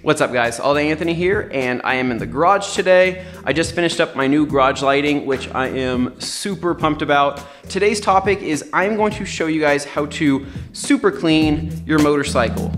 What's up guys, All Day Anthony here, and I am in the garage today. I just finished up my new garage lighting, which I am super pumped about. Today's topic is I'm going to show you guys how to super clean your motorcycle.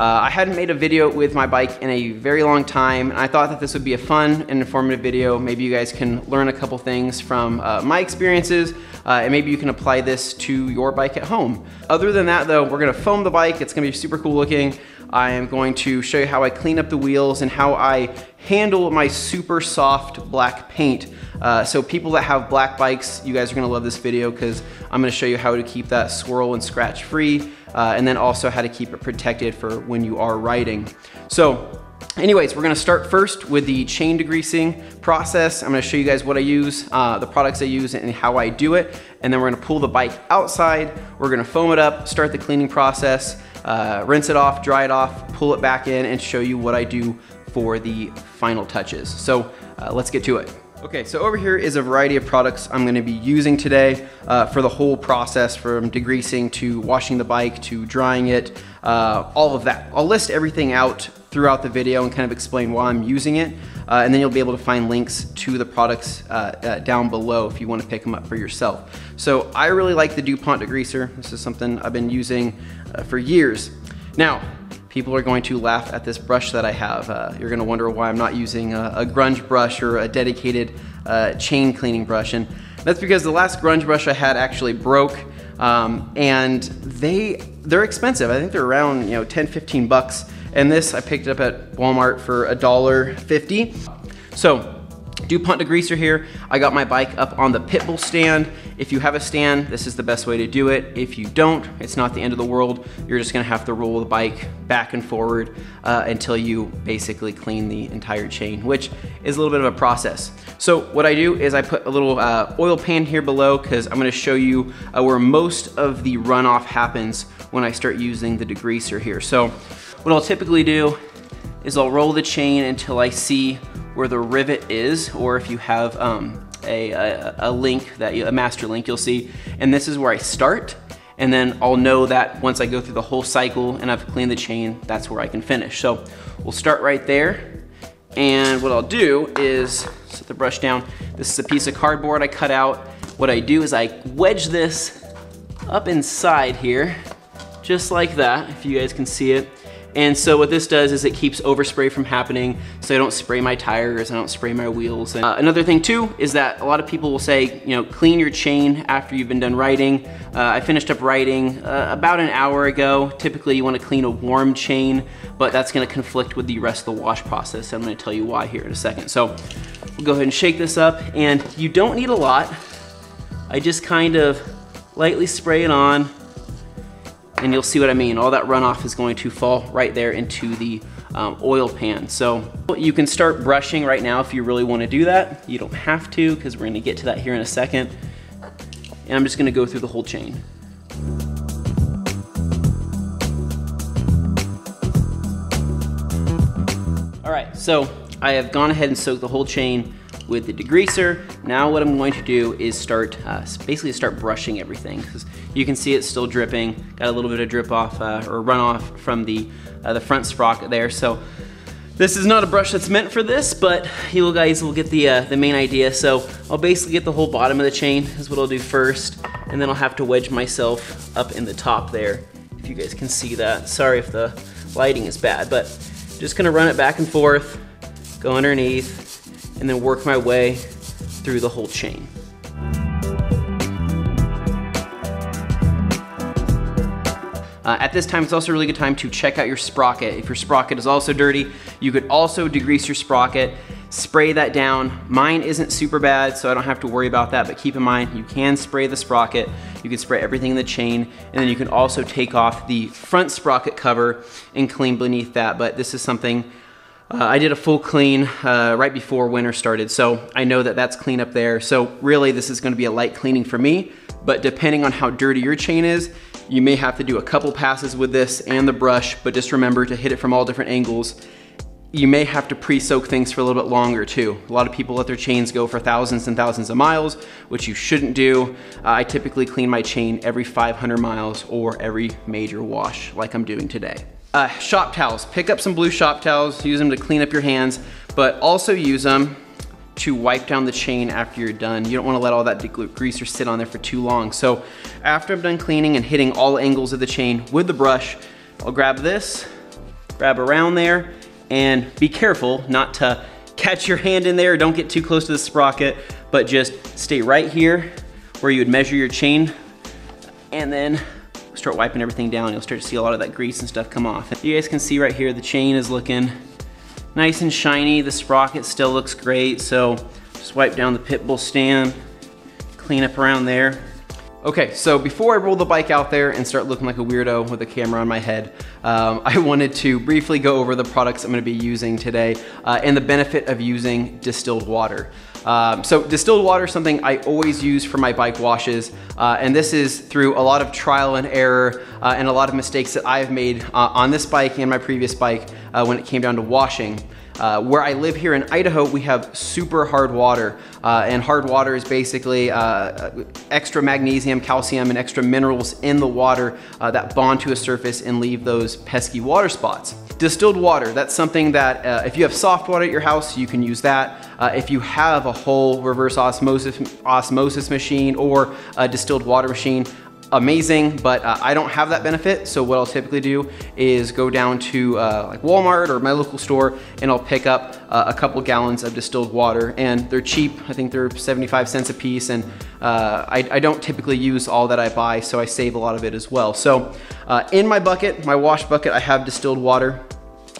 I hadn't made a video with my bike in a very long time, and I thought that this would be a fun and informative video. Maybe you guys can learn a couple things from my experiences, and maybe you can apply this to your bike at home. Other than that though, we're gonna foam the bike. It's gonna be super cool looking. I am going to show you how I clean up the wheels and how I handle my super soft black paint. So people that have black bikes, you guys are gonna love this video because I'm gonna show you how to keep that swirl and scratch free, and then also how to keep it protected for when you are riding. So anyways, we're gonna start first with the chain degreasing process. I'm gonna show you guys what I use, the products I use, and how I do it. And then we're gonna pull the bike outside. We're gonna foam it up, start the cleaning process, rinse it off, dry it off, pull it back in, and show you what I do for the final touches. So let's get to it. Okay, so over here is a variety of products I'm gonna be using today for the whole process, from degreasing to washing the bike to drying it, all of that. I'll list everything out throughout the video and kind of explain why I'm using it, and then you'll be able to find links to the products down below if you wanna pick them up for yourself. So I really like the DuPont degreaser. This is something I've been using for years. Now, people are going to laugh at this brush that I have. You're gonna wonder why I'm not using a grunge brush or a dedicated chain cleaning brush. And that's because the last grunge brush I had actually broke, and they're expensive. I think they're around 10, 15 bucks. And this I picked up at Walmart for $1.50. So, DuPont degreaser here. I got my bike up on the pit bull stand. If you have a stand, this is the best way to do it. If you don't, it's not the end of the world. You're just gonna have to roll the bike back and forward until you basically clean the entire chain, which is a little bit of a process. So what I do is I put a little oil pan here below because I'm gonna show you where most of the runoff happens when I start using the degreaser here. So what I'll typically do is I'll roll the chain until I see where the rivet is, or if you have a link, a master link, you'll see, and this is where I start, and then I'll know that once I go through the whole cycle and I've cleaned the chain, that's where I can finish. So we'll start right there, and what I'll do is set the brush down. This is a piece of cardboard I cut out. What I do is I wedge this up inside here, just like that, if you guys can see it. And so what this does is it keeps overspray from happening, so I don't spray my tires, I don't spray my wheels. And another thing too is that a lot of people will say, clean your chain after you've been done riding. I finished up riding about an hour ago. Typically you want to clean a warm chain, but that's going to conflict with the rest of the wash process. I'm going to tell you why here in a second. So we'll go ahead and shake this up, and you don't need a lot. I just kind of lightly spray it on, and you'll see what I mean. All that runoff is going to fall right there into the oil pan. So you can start brushing right now if you really want to do that. You don't have to, because we're going to get to that here in a second. And I'm just going to go through the whole chain. All right, so I have gone ahead and soaked the whole chain with the degreaser. Now what I'm going to do is basically start brushing everything, because you can see it's still dripping. Got a little bit of drip off or runoff from the front sprocket there. So this is not a brush that's meant for this, but you guys will get the main idea. So I'll basically get the whole bottom of the chain is what I'll do first, and then I'll have to wedge myself up in the top there, if you guys can see that. Sorry if the lighting is bad, but just gonna run it back and forth, go underneath, and then work my way through the whole chain. At this time, it's also a really good time to check out your sprocket. If your sprocket is also dirty, you could also degrease your sprocket, spray that down. Mine isn't super bad, so I don't have to worry about that, but keep in mind, you can spray the sprocket, you can spray everything in the chain, and then you can also take off the front sprocket cover and clean beneath that. But this is something I did a full clean right before winter started, so I know that that's clean up there. So really, this is gonna be a light cleaning for me, but depending on how dirty your chain is, you may have to do a couple passes with this and the brush, but just remember to hit it from all different angles you may have to pre-soak things for a little bit longer too. A lot of people let their chains go for thousands and thousands of miles, which you shouldn't do. I typically clean my chain every 500 miles or every major wash like I'm doing today. Shop towels. Pick up some blue shop towels, use them to clean up your hands, but also use them to wipe down the chain after you're done. You don't want to let all that degreaser sit on there for too long. So after I'm done cleaning and hitting all angles of the chain with the brush, I'll grab this, grab around there, and be careful not to catch your hand in there. Don't get too close to the sprocket, but just stay right here where you would measure your chain, and then start wiping everything down. You'll start to see a lot of that grease and stuff come off. You guys can see right here, the chain is looking nice and shiny. The sprocket still looks great. So just wipe down the pit bull stand, clean up around there. Okay, so before I roll the bike out there and start looking like a weirdo with a camera on my head, I wanted to briefly go over the products I'm gonna be using today and the benefit of using distilled water. So distilled water is something I always use for my bike washes, and this is through a lot of trial and error and a lot of mistakes that I've made on this bike and my previous bike when it came down to washing. Where I live here in Idaho, we have super hard water, and hard water is basically extra magnesium, calcium, and extra minerals in the water that bond to a surface and leave those pesky water spots. Distilled water, that's something that if you have soft water at your house, you can use that. If you have a whole reverse osmosis machine or a distilled water machine, amazing, but I don't have that benefit. So what I'll typically do is go down to like Walmart or my local store, and I'll pick up a couple gallons of distilled water, and they're cheap. I think they're 75 cents a piece, and I don't typically use all that I buy, so I save a lot of it as well. So in my bucket, my wash bucket, I have distilled water.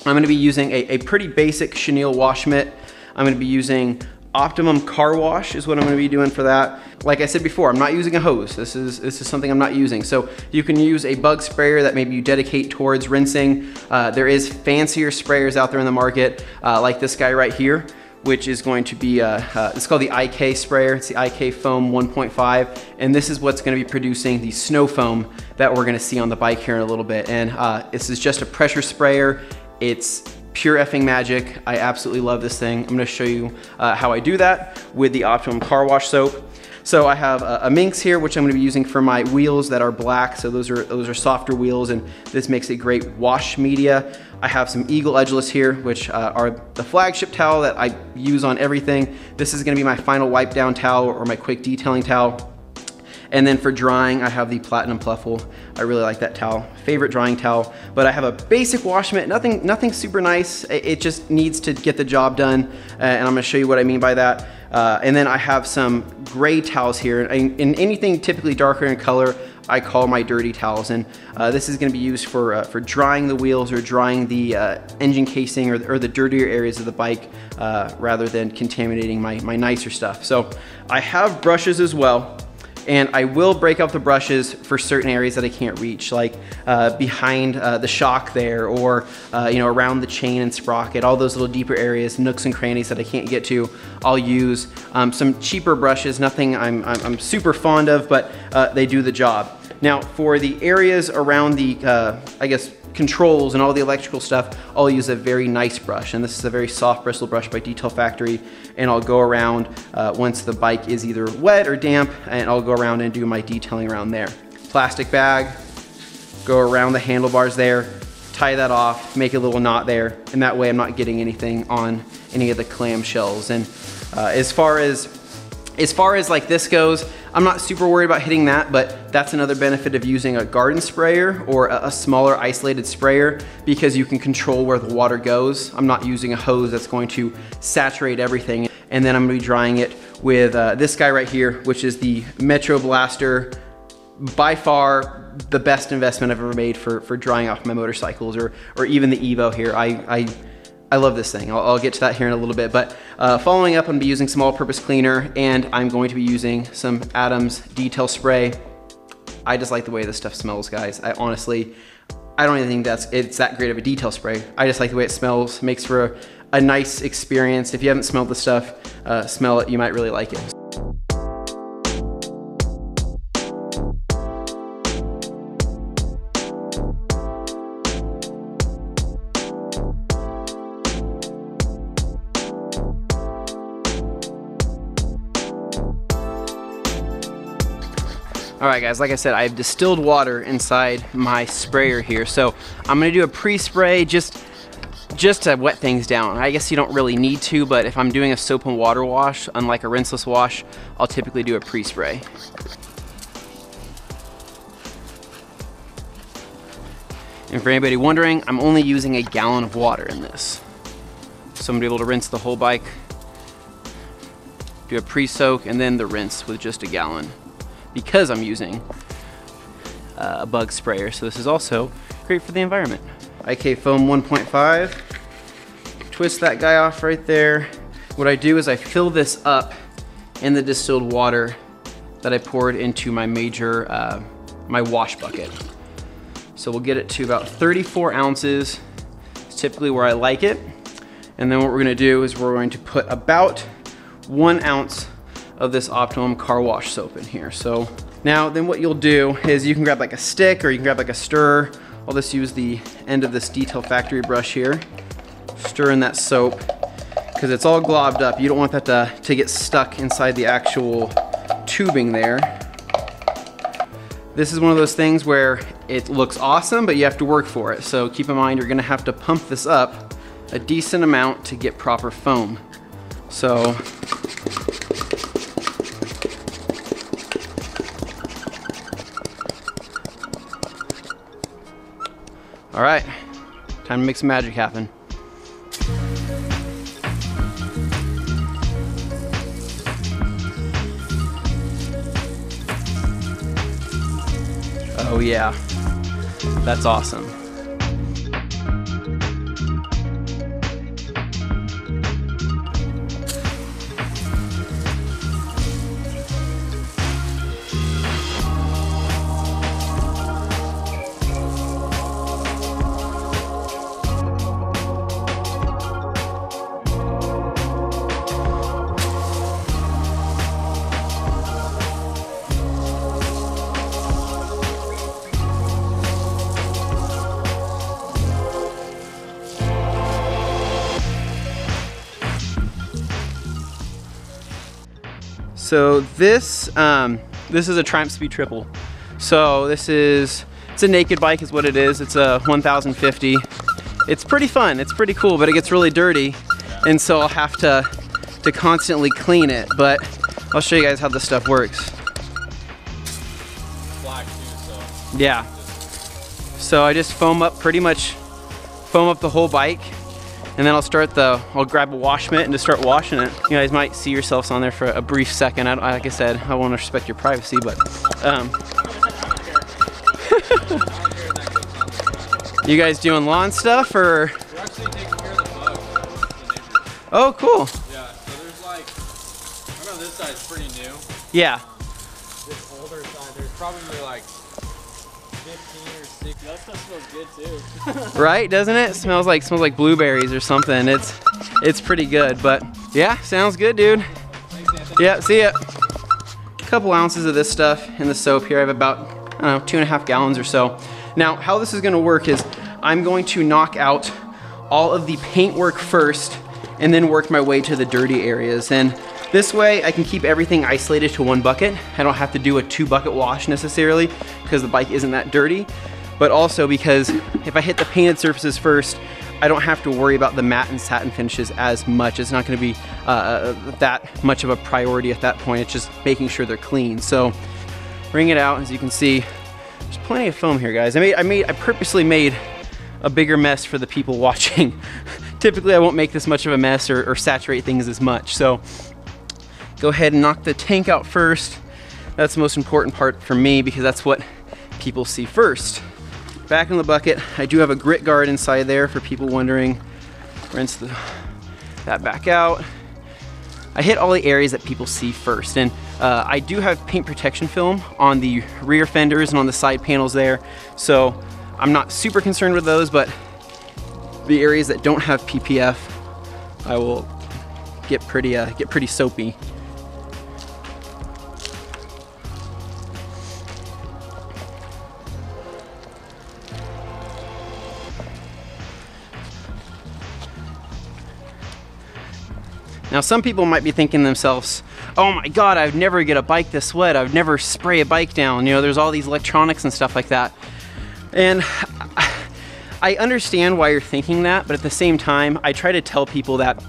I'm gonna be using a pretty basic chenille wash mitt. I'm gonna be using Optimum Car Wash is what I'm gonna be doing for that. Like I said before, I'm not using a hose. This is something I'm not using. So you can use a bug sprayer that maybe you dedicate towards rinsing. There is fancier sprayers out there in the market, like this guy right here, which is going to be, it's called the IK sprayer. It's the IK Foam 1.5, and this is what's gonna be producing the snow foam that we're gonna see on the bike here in a little bit. And this is just a pressure sprayer. It's pure effing magic. I absolutely love this thing. I'm gonna show you how I do that with the Optimum Car Wash soap. So I have a Minx here, which I'm gonna be using for my wheels that are black. So those are softer wheels, and this makes a great wash media. I have some Eagle Edgeless here, which are the flagship towel that I use on everything. This is gonna be my final wipe down towel or my quick detailing towel. And then for drying, I have the Platinum Pluffle. I really like that towel, favorite drying towel. But I have a basic wash mitt, nothing super nice. It just needs to get the job done, and I'm gonna show you what I mean by that. And then I have some gray towels here. And anything typically darker in color, I call my dirty towels. And this is gonna be used for drying the wheels or drying the engine casing or the dirtier areas of the bike rather than contaminating my nicer stuff. So I have brushes as well. And I will break up the brushes for certain areas that I can't reach, like behind the shock there, or you know, around the chain and sprocket, all those little deeper areas, nooks and crannies that I can't get to. I'll use some cheaper brushes, nothing I'm super fond of, but they do the job. Now for the areas around the, I guess, controls and all the electrical stuff, I'll use a very nice brush, and this is a very soft bristle brush by Detail Factory, and I'll go around once the bike is either wet or damp, and I'll go around and do my detailing around there. Plastic bag, go around the handlebars there, tie that off, make a little knot there, and that way I'm not getting anything on any of the clamshells. And as far as like this goes, I'm not super worried about hitting that, but that's another benefit of using a garden sprayer or a smaller isolated sprayer, because you can control where the water goes. I'm not using a hose that's going to saturate everything. And then I'm gonna be drying it with this guy right here, which is the Metro Blaster. By far the best investment I've ever made for drying off my motorcycles, or even the Evo here. I love this thing. I'll get to that here in a little bit, but following up, I'm gonna be using some all-purpose cleaner, and I'm going to be using some Adams Detail Spray. I just like the way this stuff smells, guys. I don't even think it's that great of a detail spray. I just like the way it smells. Makes for a nice experience. If you haven't smelled this stuff, smell it. You might really like it. All right guys, like I said, I have distilled water inside my sprayer here. So I'm gonna do a pre-spray just to wet things down. I guess you don't really need to, but if I'm doing a soap and water wash, unlike a rinseless wash, I'll typically do a pre-spray. And for anybody wondering, I'm only using a gallon of water in this. So I'm gonna be able to rinse the whole bike, do a pre-soak, and then the rinse with just a gallon, because I'm using a bug sprayer. So this is also great for the environment. IK foam 1.5, twist that guy off right there. What I do is I fill this up in the distilled water that I poured into my major, my wash bucket. So we'll get it to about 34 ounces. It's typically where I like it. And then what we're gonna do is we're going to put about 1 ounce of this Optimum car wash soap in here. So now then what you'll do is you can grab like a stick or you can grab like a stirrer. I'll just use the end of this Detail Factory brush here. Stir in that soap because it's all globbed up. You don't want that to get stuck inside the actual tubing there. This is one of those things where it looks awesome, but you have to work for it. So keep in mind, you're gonna have to pump this up a decent amount to get proper foam. So, all right, time to make some magic happen. Oh yeah, that's awesome. So this is a Triumph Speed Triple. So it's a naked bike is what it is. It's a 1050. It's pretty fun, it's pretty cool, but it gets really dirty. And so I'll have to constantly clean it, but I'll show you guys how this stuff works. Black too, so. Yeah. So I just foam up the whole bike. And then I'll grab a wash mitt and just start washing it. You guys might see yourselves on there for a brief second. Like I said, I want to respect your privacy, but you guys doing lawn stuff or? We're actually taking care of the bugs. Oh, cool. Yeah, so there's like, I know this side's pretty new. Yeah. This older side, there's probably like 15 or 16. That stuff smells good too. Right, doesn't it? Smells like blueberries or something. It's pretty good, but yeah, sounds good, dude. Thanks, Anthony. Yeah, see ya. A couple ounces of this stuff in the soap here. I have about, I don't know, 2.5 gallons or so. Now, how this is gonna work is I'm going to knock out all of the paint work first and then work my way to the dirty areas. And this way I can keep everything isolated to one bucket. I don't have to do a 2-bucket wash necessarily because the bike isn't that dirty, but also because if I hit the painted surfaces first, I don't have to worry about the matte and satin finishes as much. It's not gonna be that much of a priority at that point. It's just making sure they're clean. So bring it out. As you can see, there's plenty of foam here, guys. I purposely made a bigger mess for the people watching. Typically I won't make this much of a mess or saturate things as much. So go ahead and knock the tank out first. That's the most important part for me because that's what people see first. Back in the bucket, I do have a grit guard inside there for people wondering. Rinse that back out. I hit all the areas that people see first, and I do have paint protection film on the rear fenders and on the side panels there, so I'm not super concerned with those, but the areas that don't have PPF, I will get pretty soapy. Now some people might be thinking to themselves, oh my God, I would never get a bike this wet. I would never spray a bike down. You know, there's all these electronics and stuff like that. And I understand why you're thinking that, but at the same time, I try to tell people that,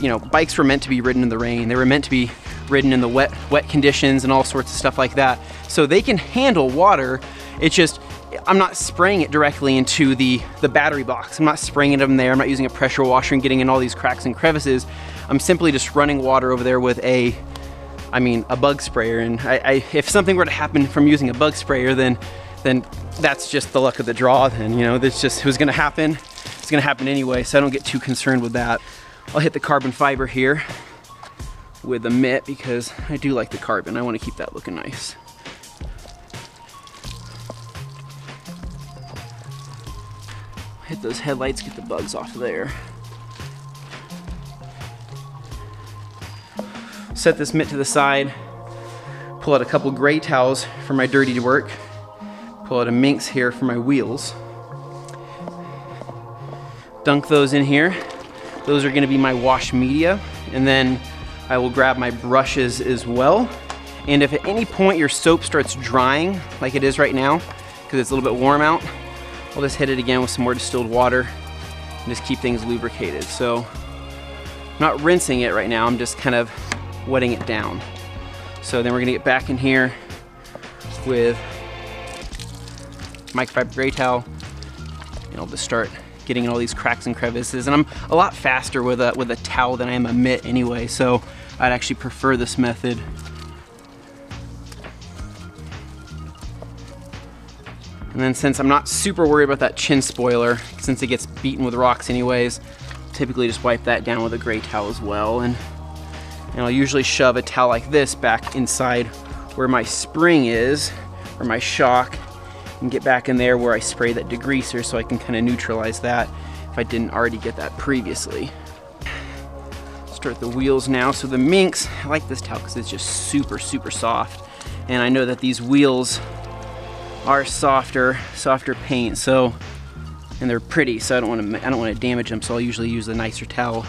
you know, bikes were meant to be ridden in the rain. They were meant to be ridden in the wet conditions and all sorts of stuff like that. So they can handle water. It's just, I'm not spraying it directly into the battery box. I'm not spraying it in there. I'm not using a pressure washer and getting in all these cracks and crevices. I'm simply just running water over there with a bug sprayer. And if something were to happen from using a bug sprayer, then that's just the luck of the draw. Then, you know, that's just what's gonna happen. It's gonna happen anyway, so I don't get too concerned with that. I'll hit the carbon fiber here with a mitt because I do like the carbon. I want to keep that looking nice. Hit those headlights, get the bugs off of there. Set this mitt to the side, pull out a couple gray towels for my dirty work, pull out a minx here for my wheels. Dunk those in here. Those are gonna be my wash media, and then I will grab my brushes as well. And if at any point your soap starts drying, like it is right now, because it's a little bit warm out, I'll just hit it again with some more distilled water and just keep things lubricated. So I'm not rinsing it right now, I'm just kind of wetting it down. So then we're gonna get back in here with microfiber gray towel, and I'll just start getting in all these cracks and crevices. And I'm a lot faster with a towel than I am a mitt anyway, so I'd actually prefer this method. And then since I'm not super worried about that chin spoiler, since it gets beaten with rocks anyways, typically just wipe that down with a gray towel as well. And I'll usually shove a towel like this back inside where my spring is, or my shock, and get back in there where I spray that degreaser so I can kind of neutralize that if I didn't already get that previously. Start the wheels now. So the minx, I like this towel because it's just super, super soft. And I know that these wheels are softer paint, so, and they're pretty, so I don't want to damage them, so I'll usually use a nicer towel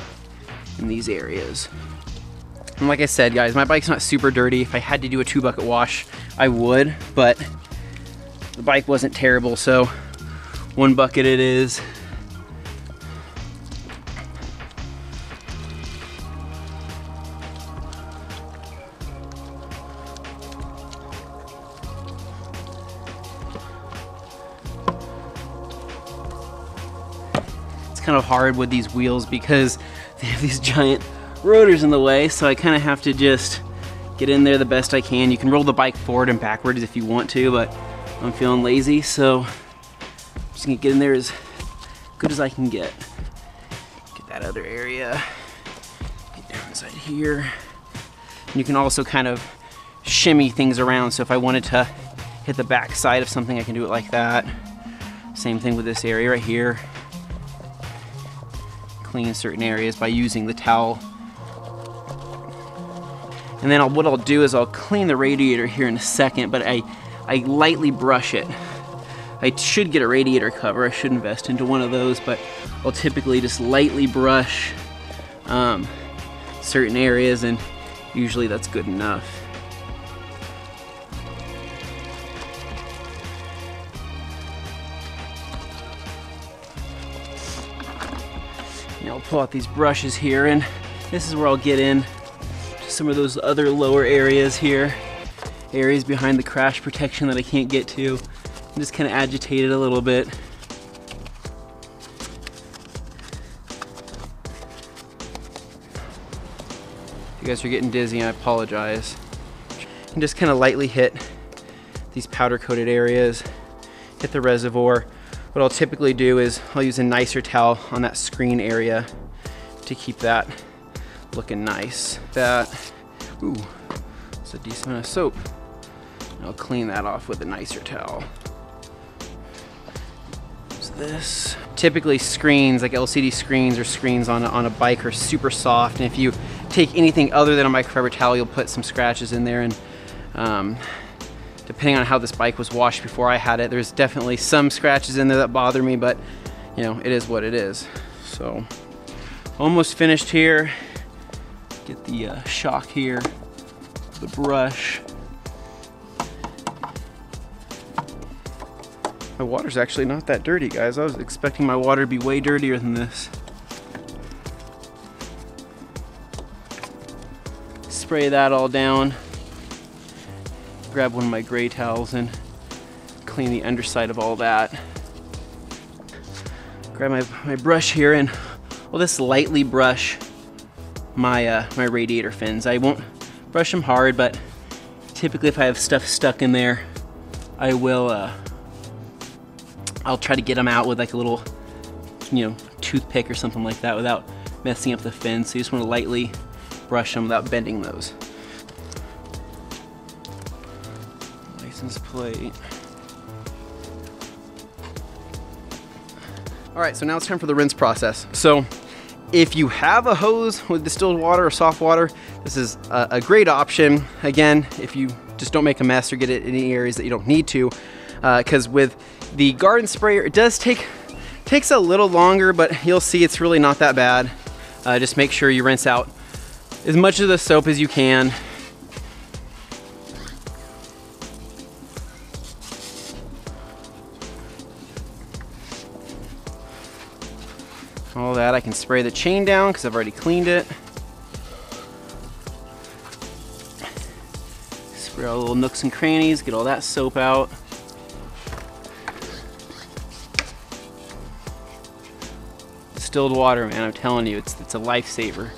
in these areas. And like I said, guys, my bike's not super dirty. If I had to do a 2-bucket wash, I would, but the bike wasn't terrible, so 1 bucket it is. It's kind of hard with these wheels because they have these giant rotors in the way, so I kind of have to just get in there the best I can. You can roll the bike forward and backwards if you want to, but I'm feeling lazy, so I'm just gonna get in there as good as I can get. Get that other area, get down inside here. And you can also kind of shimmy things around, so if I wanted to hit the back side of something, I can do it like that. Same thing with this area right here. Clean certain areas by using the towel. And then what I'll do is I'll clean the radiator here in a second, but I lightly brush it. I should get a radiator cover. I should invest into one of those, but I'll typically just lightly brush certain areas, and usually that's good enough. Now I'll pull out these brushes here, and this is where I'll get in to some of those other lower areas here. Areas behind the crash protection that I can't get to. And just kind of agitate it a little bit. If you guys are getting dizzy, I apologize. And just kind of lightly hit these powder coated areas, hit the reservoir. What I'll typically do is I'll use a nicer towel on that screen area to keep that looking nice. Ooh, it's a decent amount of soap. And I'll clean that off with a nicer towel. So this, typically screens, like LCD screens or screens on a bike, are super soft, and if you take anything other than a microfiber towel, you'll put some scratches in there. And depending on how this bike was washed before I had it, there's definitely some scratches in there that bother me, but you know, it is what it is. So almost finished here. Get the shock here, the brush. My water's actually not that dirty, guys. I was expecting my water to be way dirtier than this. Spray that all down. Grab one of my gray towels and clean the underside of all that. Grab my brush here and I'll just lightly brush my my radiator fins. I won't brush them hard, but typically if I have stuff stuck in there, I will I'll try to get them out with like a little, you know, toothpick or something like that without messing up the fins. So you just want to lightly brush them without bending those. License plate. All right, so now it's time for the rinse process. So if you have a hose with distilled water or soft water, this is a great option. Again, if you just don't make a mess or get it in any areas that you don't need to, because with the garden sprayer, it does takes a little longer, but you'll see it's really not that bad. Just make sure you rinse out as much of the soap as you can. All that, I can spray the chain down because I've already cleaned it. Spray all the little nooks and crannies, get all that soap out. Distilled water, man, I'm telling you, it's a lifesaver.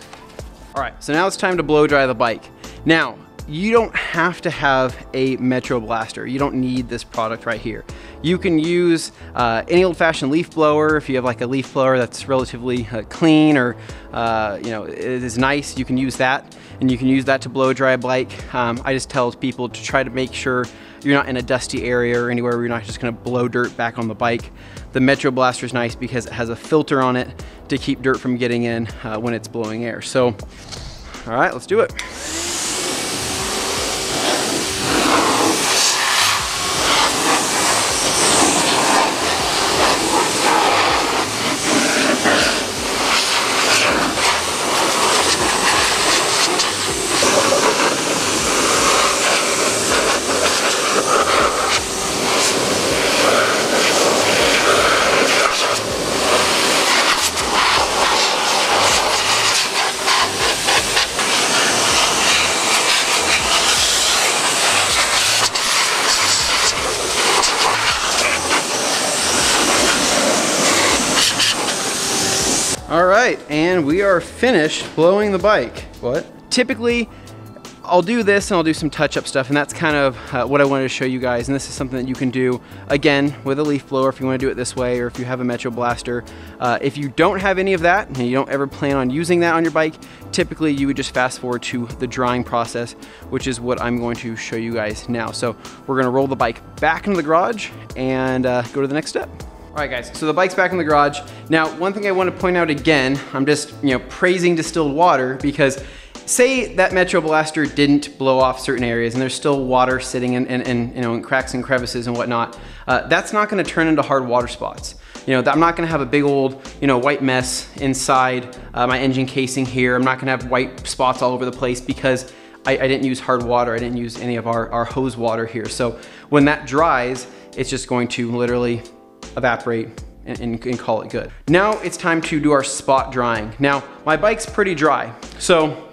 All right, so now it's time to blow dry the bike. Now, you don't have to have a Metro Blaster. You don't need this product right here. You can use any old-fashioned leaf blower. If you have like a leaf blower that's relatively clean or you know, it is nice, you can use that, and you can use that to blow dry a bike. I just tell people to try to make sure you're not in a dusty area or anywhere where you're not just gonna blow dirt back on the bike. The Metro Blaster is nice because it has a filter on it to keep dirt from getting in when it's blowing air. So, all right, let's do it. All right, and we are finished blowing the bike. What? Typically, I'll do this and I'll do some touch-up stuff, and that's kind of what I wanted to show you guys. And this is something that you can do, again, with a leaf blower if you want to do it this way, or if you have a Metro Blaster. If you don't have any of that, and you don't ever plan on using that on your bike, typically you would just fast forward to the drying process, which is what I'm going to show you guys now. So we're gonna roll the bike back into the garage and go to the next step. All right, guys, so the bike's back in the garage. Now, one thing I want to point out again, I'm just, you know, praising distilled water, because say that Metro Blaster didn't blow off certain areas and there's still water sitting in you know, in cracks and crevices and whatnot, that's not going to turn into hard water spots. You know, I'm not going to have a big old, you know, white mess inside my engine casing here. I'm not going to have white spots all over the place because I didn't use hard water. I didn't use any of our hose water here. So when that dries, it's just going to literally evaporate and call it good. Now it's time to do our spot drying. Now, my bike's pretty dry, so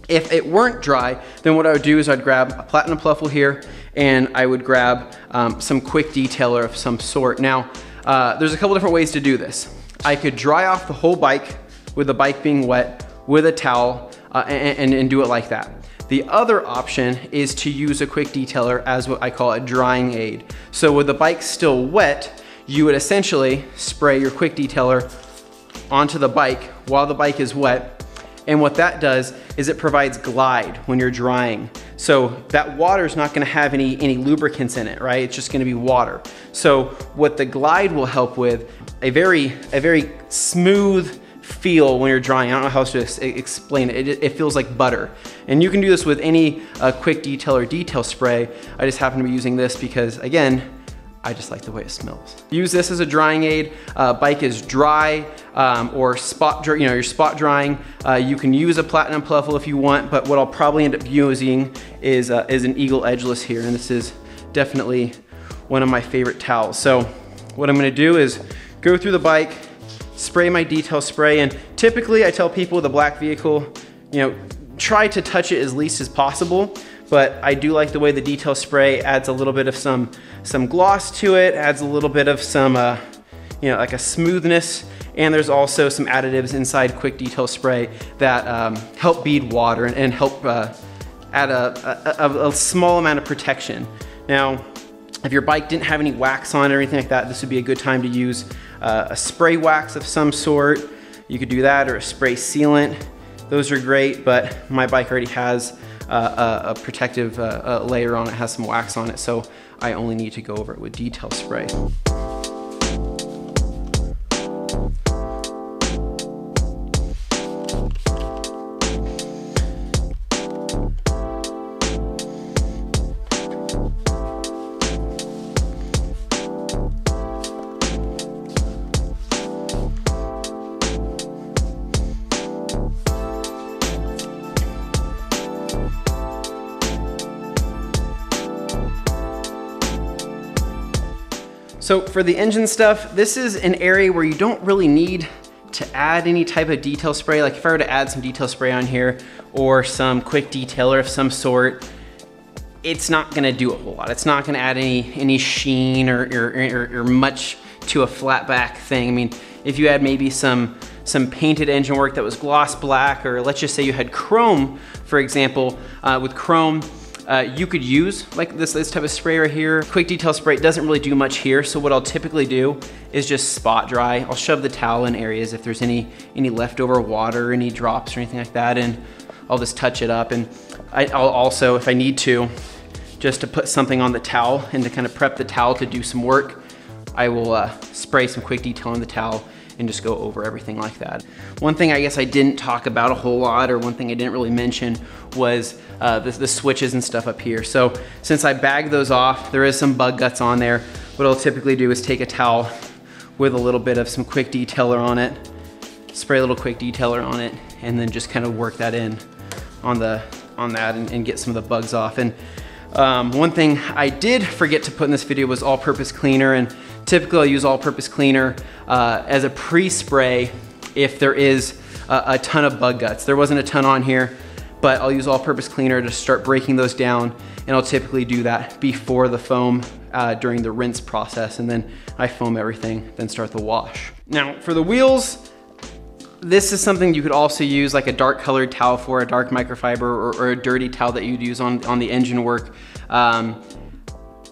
if it weren't dry, then what I would do is I'd grab a platinum pluffle here, and I would grab some quick detailer of some sort. Now, there's a couple different ways to do this. I could dry off the whole bike with the bike being wet with a towel and do it like that. The other option is to use a quick detailer as what I call a drying aid. So with the bike still wet, you would essentially spray your quick detailer onto the bike while the bike is wet. And what that does is it provides glide when you're drying. So that water is not gonna have any lubricants in it, right? It's just gonna be water. So what the glide will help with, a very smooth feel when you're drying. I don't know how else to explain it. It feels like butter. And you can do this with any quick detail or detail spray. I just happen to be using this because, again, I just like the way it smells. Use this as a drying aid. Bike is dry or spot, you're spot drying. You can use a platinum pluffle if you want, but what I'll probably end up using is an Eagle Edgeless here, and this is definitely one of my favorite towels. So what I'm gonna do is go through the bike, spray my detail spray, and typically I tell people with a black vehicle, try to touch it as least as possible. But I do like the way the detail spray adds a little bit of some gloss to it, adds a little bit of some, like a smoothness, and there's also some additives inside Quick Detail Spray that help bead water and help add a small amount of protection. Now, if your bike didn't have any wax on it or anything like that, this would be a good time to use a spray wax of some sort. You could do that, or a spray sealant. Those are great, but my bike already has a protective layer on it, has some wax on it, so I only need to go over it with detail spray. So for the engine stuff, this is an area where you don't really need to add any type of detail spray. Like if I were to add some detail spray on here or some quick detailer of some sort, it's not gonna do a whole lot. It's not gonna add any sheen or much to a flat back thing. I mean, if you had maybe some painted engine work that was gloss black, or let's just say you had chrome, for example, with chrome, you could use like this type of spray right here. Quick Detail Spray doesn't really do much here, so what I'll typically do is just spot dry. I'll shove the towel in areas if there's any leftover water, any drops or anything like that, and I'll just touch it up. And I'll also, if I need to, just to put something on the towel and to kind of prep the towel to do some work, I will spray some Quick Detail on the towel and just go over everything like that. One thing I guess I didn't talk about a whole lot, or one thing I didn't really mention, was the switches and stuff up here. So since I bagged those off, there is some bug guts on there. What I'll typically do is take a towel with a little bit of some Quick Detailer on it, spray a little Quick Detailer on it, and then just kind of work that in on that and get some of the bugs off. And one thing I did forget to put in this video was all-purpose cleaner, and typically I'll use all-purpose cleaner as a pre-spray if there is a ton of bug guts. There wasn't a ton on here, but I'll use all-purpose cleaner to start breaking those down, and I'll typically do that before the foam during the rinse process, and then I foam everything, then start the wash. Now for the wheels, this is something you could also use like a dark colored towel for, a dark microfiber, or a dirty towel that you'd use on the engine work.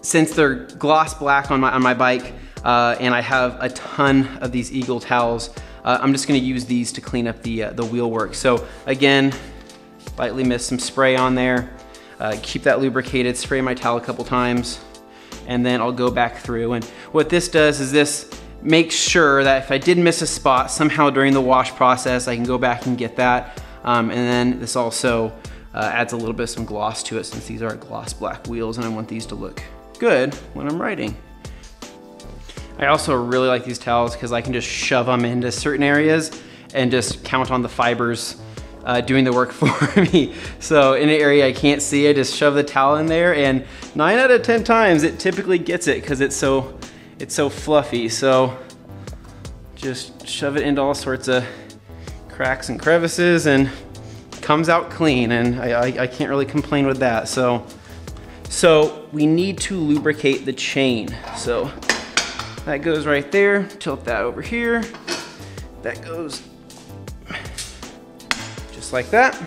Since they're gloss black on my bike, and I have a ton of these Eagle towels, I'm just gonna use these to clean up the wheel work. So again, lightly mist some spray on there, keep that lubricated, spray my towel a couple times, and then I'll go back through. And what this does is this makes sure that if I did miss a spot somehow during the wash process, I can go back and get that. And then this also adds a little bit of some gloss to it, since these are gloss black wheels and I want these to look good when I'm riding. I also really like these towels because I can just shove them into certain areas and just count on the fibers doing the work for me. So in an area I can't see, I just shove the towel in there, and 9 out of 10 times it typically gets it because it's so fluffy. So just shove it into all sorts of cracks and crevices and comes out clean, and I can't really complain with that. So we need to lubricate the chain. So that goes right there, tilt that over here. That goes just like that.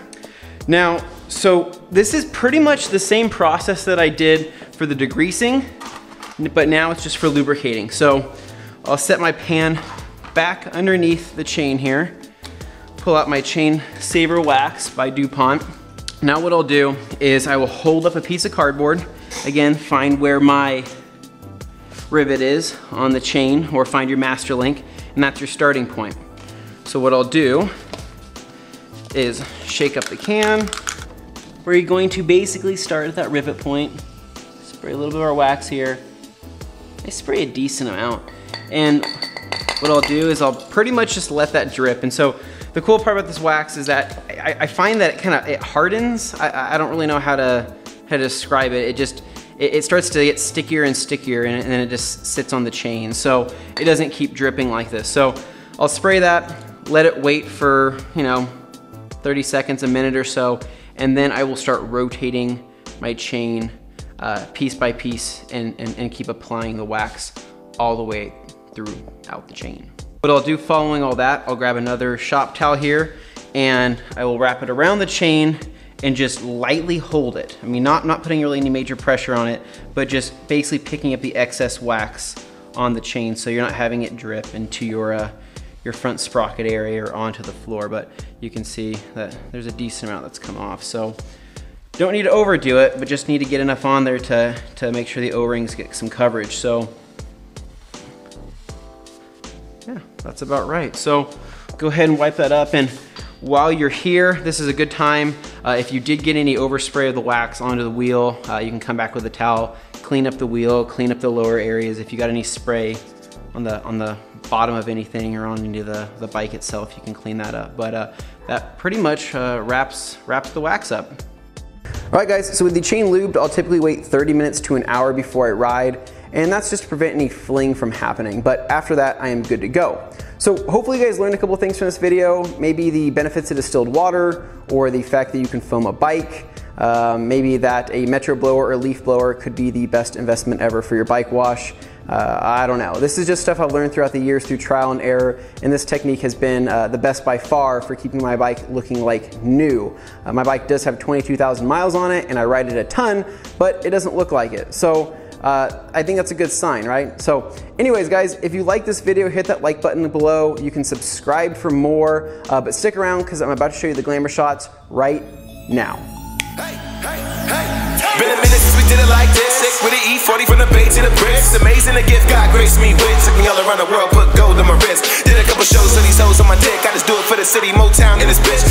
Now, so this is pretty much the same process that I did for the degreasing, but now it's just for lubricating. So I'll set my pan back underneath the chain here, pull out my chain saver wax by DuPont. Now what I'll do is I will hold up a piece of cardboard, again, find where my rivet is on the chain, or find your master link, and that's your starting point. So what I'll do is shake up the can, where you're going to basically start at that rivet point, spray a little bit of our wax here, I spray a decent amount. And what I'll do is I'll pretty much just let that drip. And so the cool part about this wax is that I find that it hardens. I don't really know how to describe it. It starts to get stickier and stickier, and then it just sits on the chain. So it doesn't keep dripping like this. So I'll spray that, let it wait for, 30 seconds, a minute or so, and then I will start rotating my chain piece by piece and keep applying the wax all the way throughout the chain. What I'll do following all that, I'll grab another shop towel here and I will wrap it around the chain and just lightly hold it. I mean, not putting really any major pressure on it, but just basically picking up the excess wax on the chain so you're not having it drip into your front sprocket area or onto the floor. But you can see that there's a decent amount that's come off. So don't need to overdo it, but just need to get enough on there to make sure the O-rings get some coverage. So yeah, that's about right. So go ahead and wipe that up, and while you're here, this is a good time. If you did get any overspray of the wax onto the wheel, you can come back with a towel, clean up the wheel, clean up the lower areas. If you got any spray on the bottom of anything or onto the bike itself, you can clean that up. But that pretty much wraps the wax up. All right guys, so with the chain lubed, I'll typically wait 30 minutes to an hour before I ride, and that's just to prevent any fling from happening. But after that, I am good to go. So hopefully you guys learned a couple things from this video, maybe the benefits of distilled water, or the fact that you can foam a bike, maybe that a Metro blower or leaf blower could be the best investment ever for your bike wash. I don't know. This is just stuff I've learned throughout the years through trial and error, and this technique has been the best by far for keeping my bike looking like new. My bike does have 22,000 miles on it, and I ride it a ton, but it doesn't look like it. So I think that's a good sign, right? So anyways, guys, if you like this video, hit that like button below. You can subscribe for more, but stick around because I'm about to show you the glamour shots right now. Been a minute since we did it like this. Sick with the E40 from the bay to the bricks. Amazing the gift God graced me with. Took me all around the world, put gold on my wrist. Did a couple shows for these hoes on my dick. I just do it for the city, Motown in this bitch.